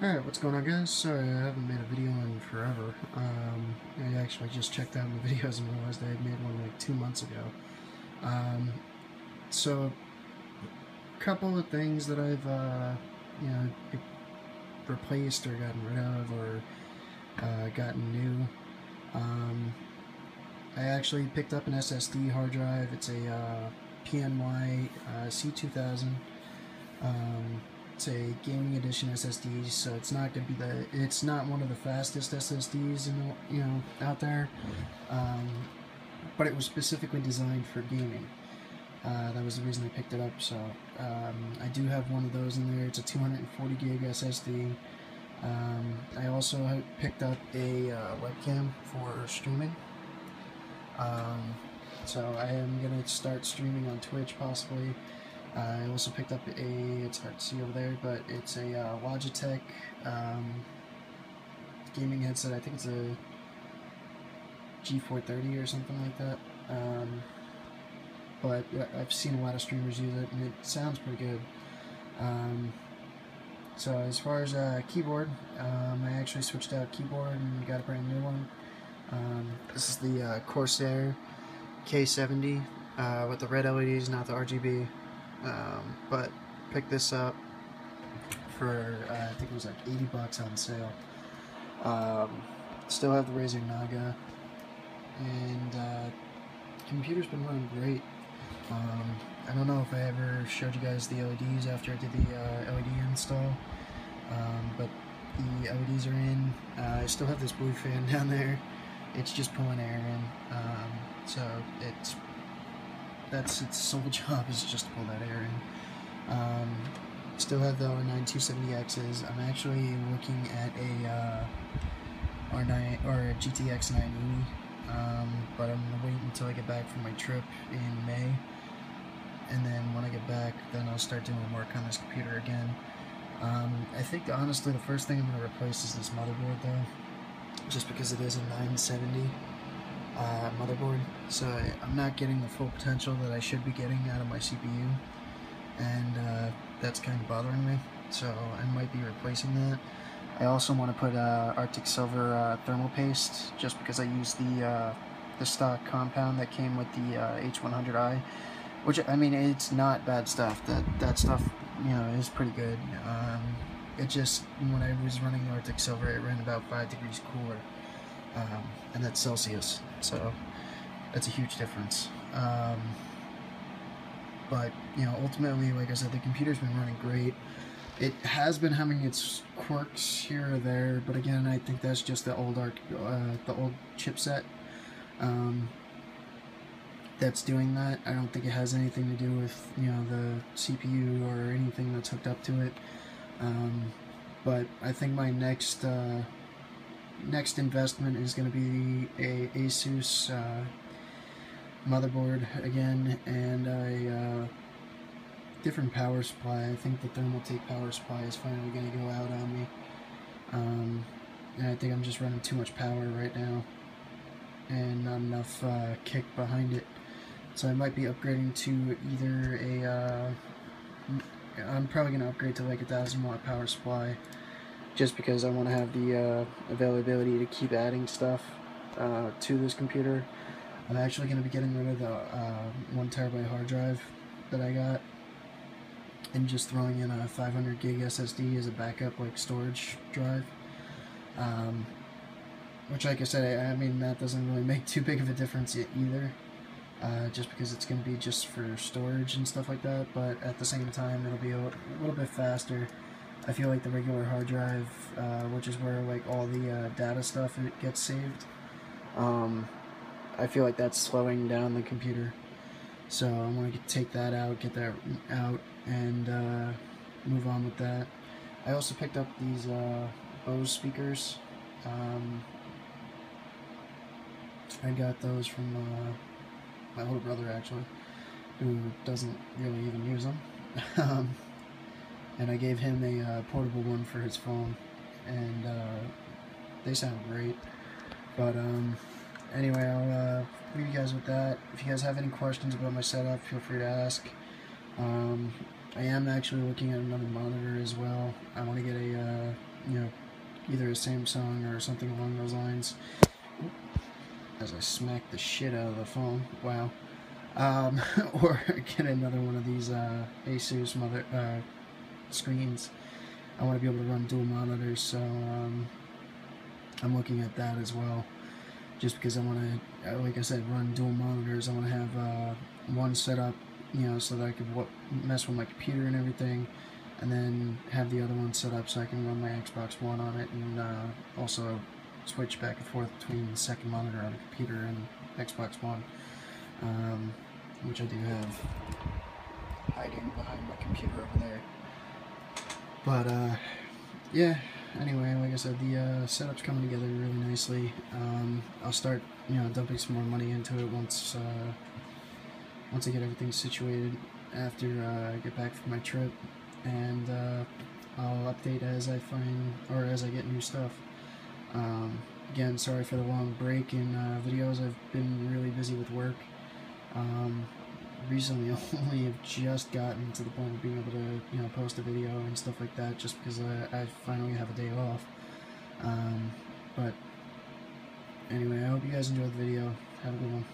Alright, what's going on, guys? Sorry I haven't made a video in forever. I actually just checked out my videos and realized I had made one like 2 months ago. Um, so, a couple of things that I've, you know, replaced or gotten rid of or gotten new. I actually picked up an SSD hard drive. It's a PNY C2000. It's a gaming edition SSD, so it's not going to be it's not one of the fastest SSDs out there, um, but it was specifically designed for gaming. That was the reason I picked it up. So I do have one of those in there. It's a 240 gig SSD. I also picked up a webcam for streaming. Um, so I am gonna start streaming on Twitch possibly. I also picked up it's hard to see over there, but it's a Logitech gaming headset. I think it's a G430 or something like that. But I've seen a lot of streamers use it, and it sounds pretty good. So as far as keyboard, I actually switched out keyboard and got a brand new one. This is the Corsair K70 with the red LEDs, not the RGB. But picked this up for I think it was like 80 bucks on sale. Still have the Razer Naga, and computer's been running great. I don't know if I ever showed you guys the LEDs after I did the LED install, but the LEDs are in. I still have this blue fan down there. It's just pulling air in, so that's its sole job, is just to pull that air in. Still have the R9 270Xs. I'm actually looking at a R9 or a GTX 980, but I'm gonna wait until I get back from my trip in May, and then when I get back, then I'll start doing work on this computer again. I think honestly the first thing I'm gonna replace is this motherboard though, just because it is a 970 motherboard, so I'm not getting the full potential that I should be getting out of my CPU, and that's kind of bothering me, so I might be replacing that. I also want to put Arctic Silver thermal paste, just because I use the stock compound that came with the H100i, which, I mean, it's not bad stuff. That stuff, is pretty good. It just, when I was running Arctic Silver, it ran about 5 degrees cooler, and that's Celsius, so that's a huge difference. But, ultimately, like I said, the computer's been running great. It has been having its quirks here or there, but again, I think that's just the old chipset that's doing that. I don't think it has anything to do with the CPU or anything that's hooked up to it. But I think my next investment is going to be a Asus motherboard again, and a different power supply. I think the Thermaltake power supply is finally going to go out on me, and I think I'm just running too much power right now and not enough kick behind it. So I might be upgrading to either I'm probably going to upgrade to like a 1000-watt power supply, just because I want to have the availability to keep adding stuff to this computer. I'm actually going to be getting rid of the 1TB hard drive that I got, and just throwing in a 500 gig SSD as a backup, like, storage drive. Which, like I said, I mean, that doesn't really make too big of a difference either, just because it's going to be just for storage and stuff like that, but at the same time, it'll be a little bit faster. I feel like the regular hard drive, which is where, like, all the data stuff gets saved, I feel like that's slowing down the computer. So I'm going to take that out, get that out, and move on with that. I also picked up these Bose speakers. I got those from my older brother, actually, who doesn't really even use them. And I gave him a portable one for his phone, and they sound great. But anyway, I'll leave you guys with that. If you guys have any questions about my setup, feel free to ask. I am actually looking at another monitor as well. I want to get a you know, either a Samsung or something along those lines. As I smack the shit out of the phone, wow. Or get another one of these Asus screens. I want to be able to run dual monitors, so I'm looking at that as well. Just because I want to, like I said, run dual monitors. I want to have one set up, you know, so that I could mess with my computer and everything, and then have the other one set up so I can run my Xbox One on it, and also switch back and forth between the second monitor on the computer and Xbox One, which I do have hiding behind my computer over there. But yeah, anyway, like I said, the setup's coming together really nicely. I'll start, you know, dumping some more money into it once I get everything situated after I get back from my trip, and I'll update as I find, or as I get new stuff. Again, sorry for the long break in videos. I've been really busy with work. Recently only have just gotten to the point of being able to, you know, post a video and stuff like that, just because I finally have a day off. But anyway, I hope you guys enjoyed the video. Have a good one.